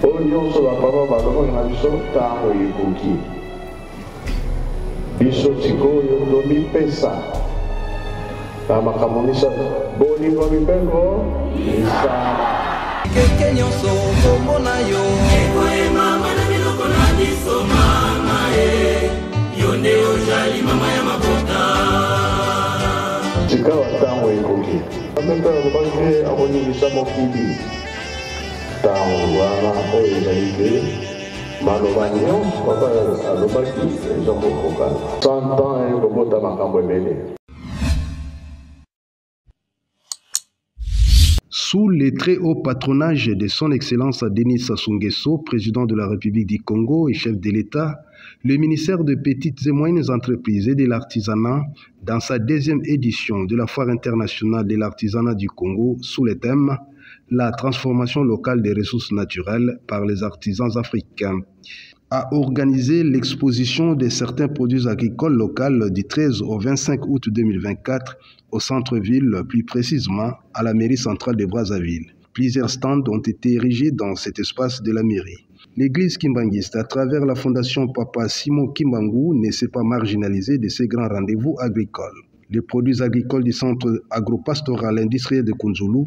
Oyo so la papa baloko na biso tango yikoki. Biso sikoyo domi pesa. Na makamonisa boni kwa mipeko isa. Keke nyonso komona yo. Ekoe mama na biloko na biso mama yonde ojali mama ya mabota. Sika wa tango yikoki. Amembe akobaki akoningisa mokili. Tango wana oyo ezali te maloba nyonso papa alobaki eza kokoka 100 ans ekobota makambo ebele. Sous le très haut patronage de son Excellence Denis Sassou Nguesso, président de la République du Congo et chef de l'État, le ministère des Petites et Moyennes Entreprises et de l'Artisanat, dans sa deuxième édition de la Foire internationale de l'artisanat du Congo, sous le thème « La transformation locale des ressources naturelles par les artisans africains », a organisé l'exposition de certains produits agricoles locaux du 13 au 25 août 2024 au centre-ville, plus précisément à la mairie centrale de Brazzaville. Plusieurs stands ont été érigés dans cet espace de la mairie. L'église kimbangiste, à travers la fondation Papa Simon Kimbangu, ne s'est pas marginalisée de ces grands rendez-vous agricoles. Les produits agricoles du centre agropastoral industriel de Kunzulu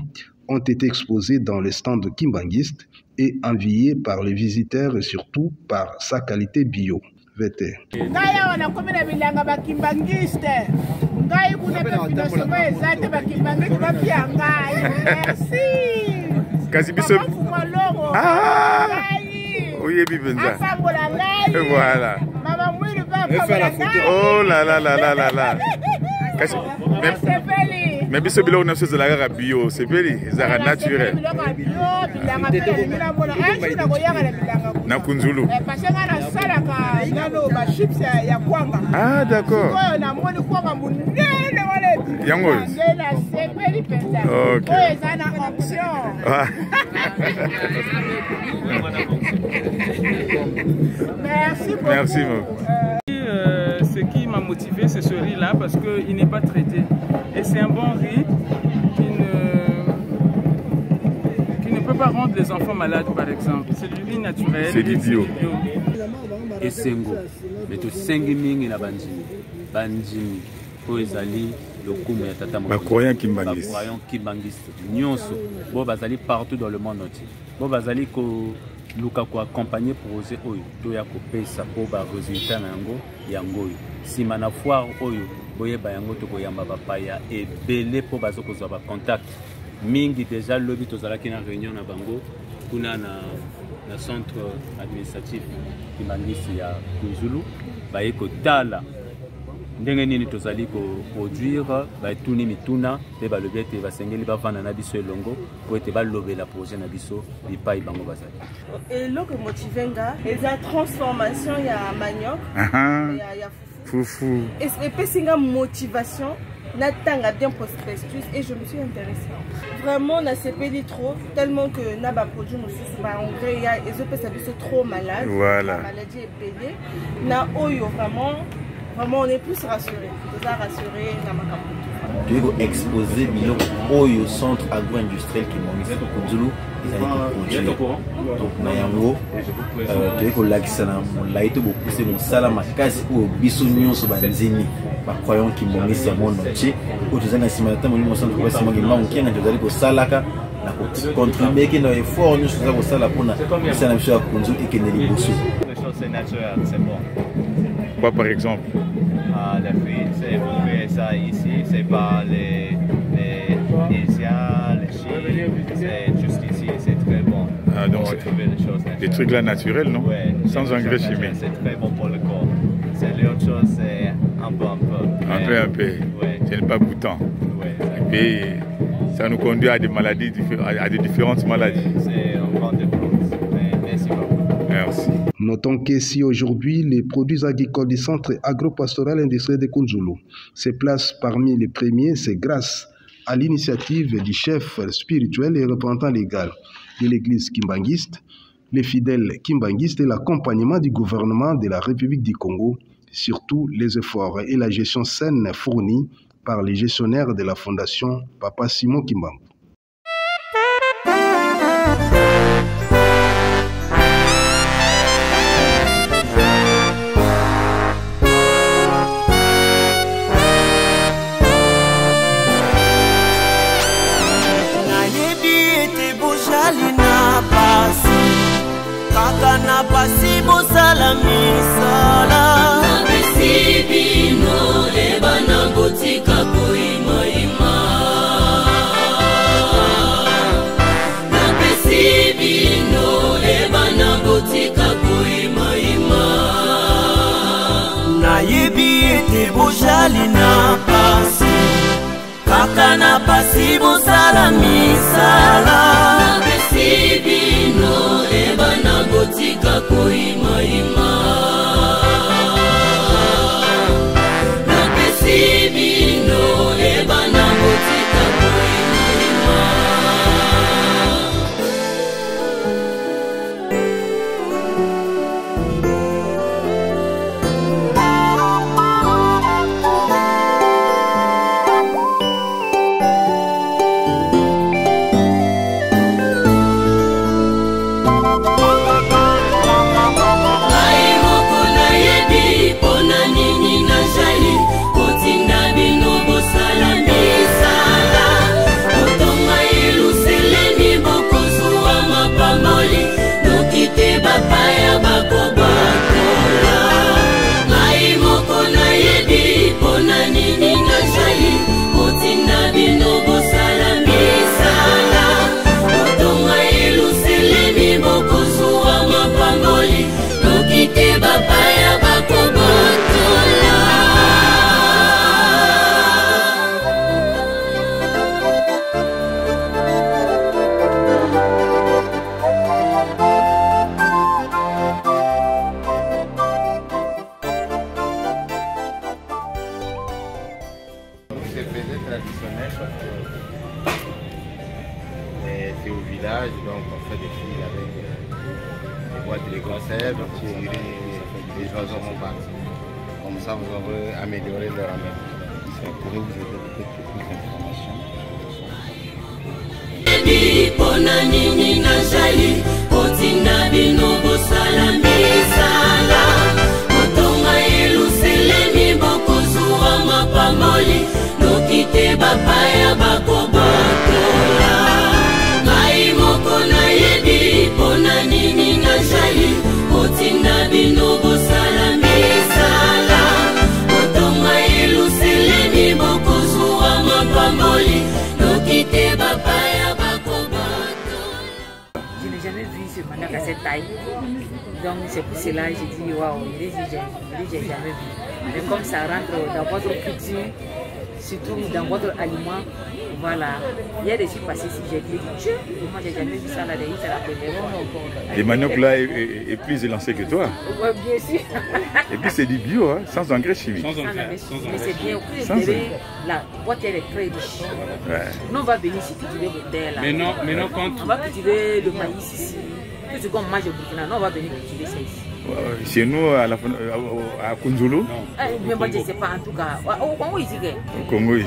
ont été exposés dans le stand kimbangiste et enviés par les visiteurs et surtout par sa qualité bio. VT. Voilà. Oh là là là là là là. Mais biso bilo na chose la bio, c'est beli, zara naturel. Na Kunzulu. Ah d'accord. Yango. OK. Merci beaucoup. Ce qui m'a motivé, c'est ce riz-là parce qu'il n'est pas traité. Et c'est un bon riz qui ne peut pas rendre les enfants malades, par exemple. C'est du riz naturel. C'est du bio. Et Sengo, mais tout Sengi na Banjimi. Banjimi, Poezali, le Koumé à Tata Mokoto. Croyant Kimbangiste. Croyant Kimbangiste. Nyonso. Bon, Bazali partout dans le monde entier. Bon, Bazali ko. Luka ko accompagner projet oyo to ya ko pesa po ba résultat na yango si mana foire oyo boye ba yango to ko yamba ba paya et belé po bazo ko ba contact mingi déjà lobi to zala ki na réunion na bango kuna na centre administratif Kimbangisi ya Kunzulu ba yeko tala ndenge nini tozali ko produire ba tuni mituna te ba lobete ba sengeli ba vana na biso elongo po ete ba lobela projet na biso bipai bango bazali. Et le que motivenga et la transformation ya manioc ya fufu et pesinga motivation na tanga bien prospectus et je me suis intéressée vraiment na sepeli trop tellement que na ba produit aussi ba engrais ya et je pense biso trop malade. Voilà. La maladie est payée na oyo vraiment on est plus rassuré. Vous avez rassuré dans ma campagne. Tu veux exposer le centre agro-industriel qui m'a mis au Kunzulu. Ils allaient produire. Donc, Nayango, tu veux que l'accent, l'aïto beaucoup c'est mon salama quasi au bisognon sur Banzini. Par croyant qu'ils m'ont mis à mon entier. Au tout ça, si maintenant mon centre agro-industriel qui m'a manqué, tu allais au salaka. Contribuer qui n'a effort nous sur au salaka pour na c'est la chose à Kunzulu et qui n'est pas bossou. Les choses c'est naturel, c'est bon. Quoi par exemple? Les fruits, c'est vous faites ça ici, c'est pas les Asiens, les Chines, c'est juste ici, c'est très bon. Ah, donc des trucs là naturels, non? Ouais, sans engrais chimiques. C'est très bon pour le corps. C'est l'autre chose, c'est un peu. Ouais. Ce n'est pas goûtant. Ouais, et puis ça nous conduit à des maladies, à des différentes maladies. C'est un grand développement. Merci beaucoup. Merci. Notons qu'ici aujourd'hui, les produits agricoles du centre agropastoral industriel de Kunzulu se placent parmi les premiers, c'est grâce à l'initiative du chef spirituel et représentant légal de l'église kimbangiste, les fidèles kimbangistes et l'accompagnement du gouvernement de la République du Congo, surtout les efforts et la gestion saine fournis par les gestionnaires de la fondation Papa Simon Kimbangu. na pasi bosala misala napesi bino ebana botika koyimayima napesi bino ebana botika koyimayima nayebi ete bozali na pasi kaka na pasi bosala misala napesi bino ebana botika koyimayima napesi bino ebana botika koyimayima C'est au village, donc on fait des filles avec des boîtes de conserve, les oiseaux vont partir. Comme ça, vous aurez amélioré leur amène. Pour vous aider peut-être plus d'informations. Je n'ai jamais vu ce mandak à cette taille. Donc c'est pour cela que j'ai dit waouh, j'ai jamais vu. Mais comme ça rentre dans votre culture, surtout dans votre aliment, voilà. Il y a des trucs passés si j'ai dit, moi j'ai jamais vu ça là, c'est la première fois. Les maniocs là est plus élancé que toi. Oui, bien sûr. Et puis c'est du bio, hein, sans engrais chimiques. Sans engrais. Mais c'est bien, au plus la boîte elle est très riche. Ouais. Nous on va venir ici cultiver le terre là. Mais non quand on va cultiver le maïs ici. Tout ce qu'on mange au Burkina, nous on va venir cultiver ça ici. Chez nous, à Kunzulu? Mais moi je ne sais pas en tout cas. Au Congo ici. Au Congo ici.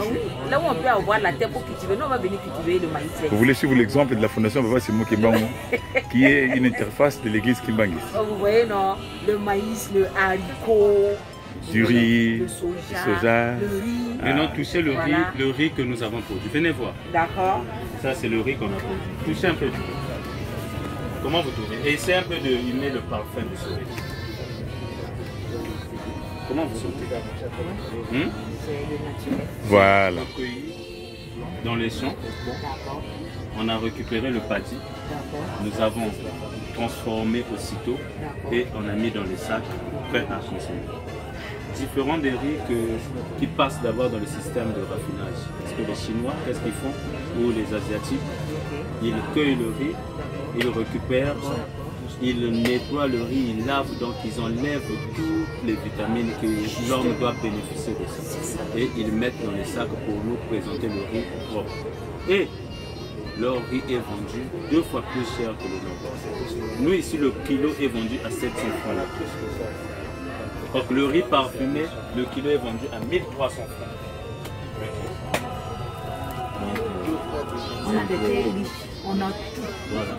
Là où on peut avoir la terre pour cultiver, nous on va venir cultiver le maïs. Vous voulez suivre l'exemple de la fondation Baba Simo Kimbangu, qui est une interface de l'église Kimbangis. Vous voyez, non? Le maïs, le haricot, du riz, le soja, le riz. Maintenant, touchez le riz que nous avons produit. Venez voir. D'accord. Ça, c'est le riz qu'on a produit. Touchez un peu du riz. Comment vous trouvez? Et essayez un peu de humer le parfum de ce riz. Comment vous sentez? C'est le naturel. Voilà. Dans les champs, on a récupéré le paddy. Nous avons transformé aussitôt et on a mis dans les sacs prêts à consommer. Différent des riz qui passent d'abord dans le système de raffinage. Parce que les Chinois, qu'est-ce qu'ils font? Ou les Asiatiques, ils cueillent le riz, ils récupèrent, ils nettoient le riz, ils lavent, donc ils enlèvent toutes les vitamines que l'homme doit bénéficier de ça. Et ils mettent dans les sacs pour nous présenter le riz propre. Et leur riz est vendu 2 fois plus cher que le nôtre. Nous ici, le kilo est vendu à 700 francs la plus. Donc le riz parfumé, le kilo est vendu à 1300 francs. On a des terres riches, on a tout. Voilà.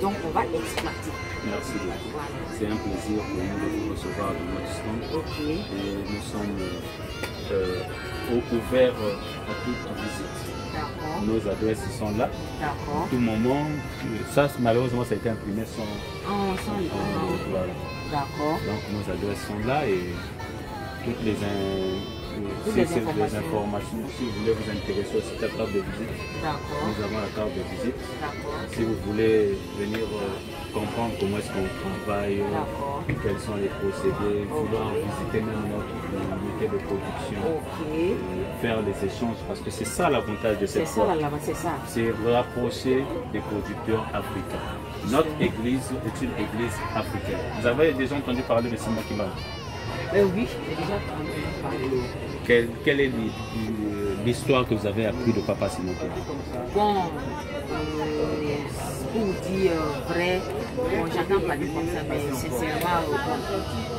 Donc on va exploiter. Merci beaucoup. Voilà. C'est un plaisir pour nous de vous recevoir dans notre stand. Et nous sommes ouvert à toute visite. Nos adresses sont là. Tout moment, ça malheureusement ça a été imprimé sans. Voilà. D'accord. Donc nos adresses sont là et toutes les informations, si vous voulez vous intéresser aussi à la carte de visite, nous avons la carte de visite. Si vous voulez venir comprendre comment est-ce qu'on travaille, quels sont les procédés, vouloir visiter même notre unité de production, faire des échanges, parce que c'est ça l'avantage de cette fois. C'est rapprocher des producteurs africains. Notre église est une église africaine. Vous avez déjà entendu parler de Simon Kimbangu? Oui, j'ai déjà entendu parler. Quelle est l'histoire que vous avez appris de Papa Simon Kimbangu? Bon, pour vous dire vrai, bon, j'entends parler comme ça, mais sincèrement,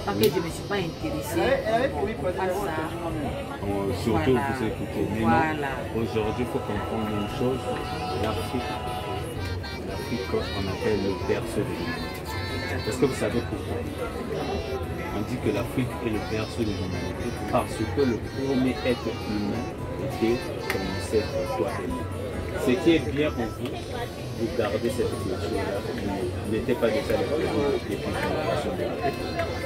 tant que je ne me suis pas intéressée, pas ça. Surtout vous écoutez. Mais aujourd'hui, il faut comprendre une chose, l'Afrique, on appelle le berceau de l'humanité. Est-ce que vous savez pourquoi? On dit que l'Afrique est le berceau de l'humanité parce que le premier être humain était comme ancêtre toi et moi. Ce qui est bien pour vous, vous gardez cette culture-là, vous n'était pas déjà le premier depuis l'innovation de l'Afrique.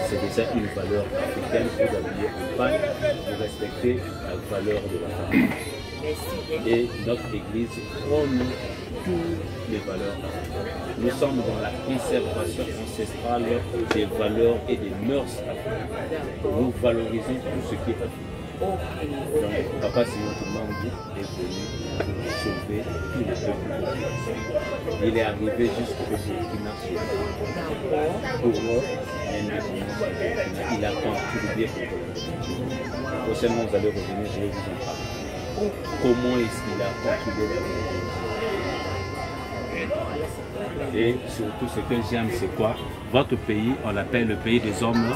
C'est déjà une valeur africaine, vous habillez en panne, vous respectez la valeur de la famille. Et notre église prône toutes les valeurs africaines. Nous sommes dans la conservation ancestrale des valeurs et des mœurs africaines. Nous valorisons tout ce qui est africain. Donc, Papa Simon Kimbangu est venu pour sauver tout le peuple. Il est arrivé jusqu'au Burkina pour il a contribué pour prochainement vous allez revenir, je vais vous en parler. Comment est-ce qu'il a contribué? Et surtout ce que j'aime c'est quoi? Votre pays, on l'appelle le pays des hommes.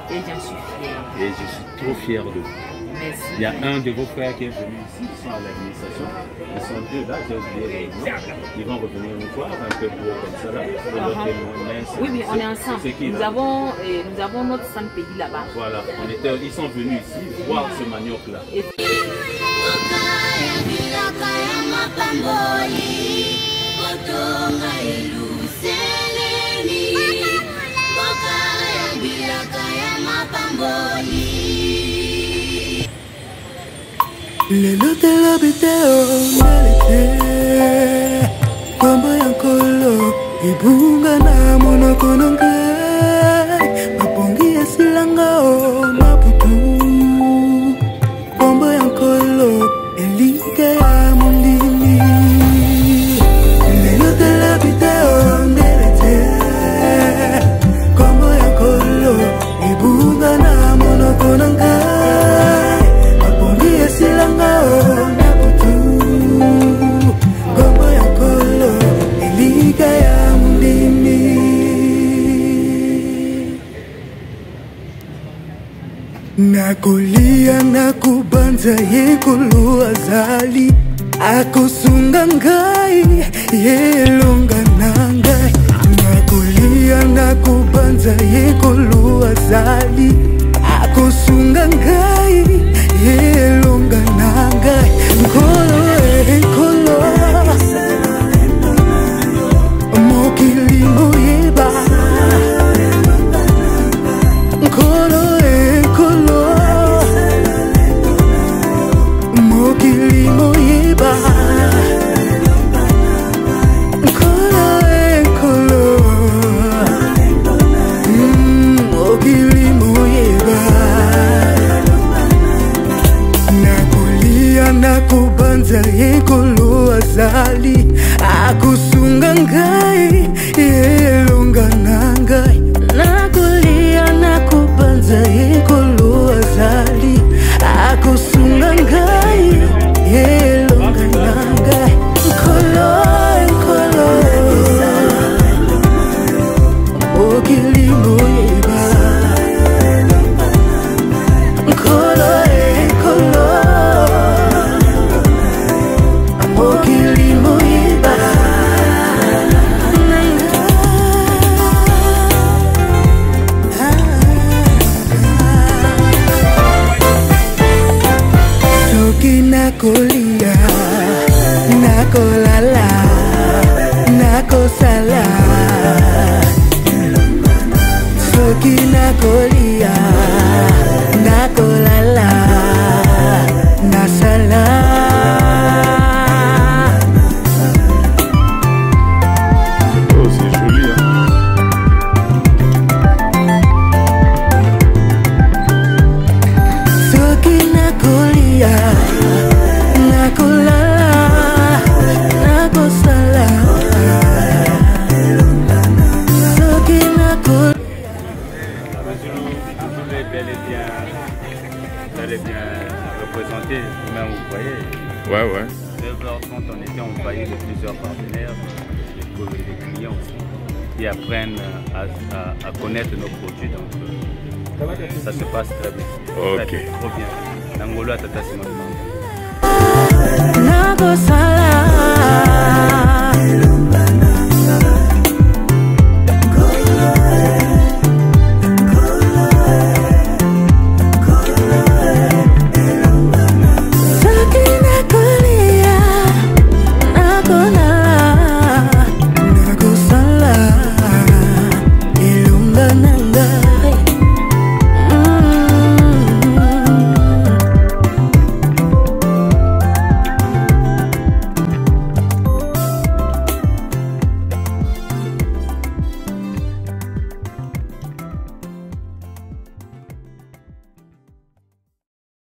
Et j'en suis fière. Et je suis trop fier de vous. Merci. Il y a un de vos frères qui est venu ici, ils sont à l'administration. Ils sont deux là, j'ai oublié les noms. Ils vont revenir nous voir un peu plus comme ça là. Oui, mais on est ensemble. Nous avons notre sang pays là-bas. Voilà, ils sont venus ici voir ce manioc là. Lelo telobite ongelete Kombo yankolo ibunga na monoko nongai Mapongi esilanga o maputu Kombo yankolo elike ya mondimi Lelo telobite ongelete Kombo yankolo ibunga na monoko nongai Silanga na putu Gombo ya kolo Eliga ya mundimi Nakulia nakubanza yekulu azali Akusunga ngai yelonga nangai Nakulia nakubanza yekulu azali Akusunga ngai yelonga nangai nkolo mokili moyeba nkolo mokili moyeba nkolo mokili moyeba nakubanza yekolo azali akusunga ngai yelonga nangai nakulia nakubanza yekolo azali akusunga ngai yelonga nangai nkolo okili moyeba nkolo Okili moyeba nakolala nakosala soki nakolia nakolala nasala. Oh, c'est joli, hein. Soki nakolia nakolala nakosala soki nakolia. Bel et bien représenté, même vous voyez. Ouais, ouais. 9h30, on était envoyé de plusieurs partenaires, les clients aussi, qui apprennent à connaître nos produits. Donc, ça se passe très bien. Ok. Très bien, trop bien. Nangolo à Tata Simon.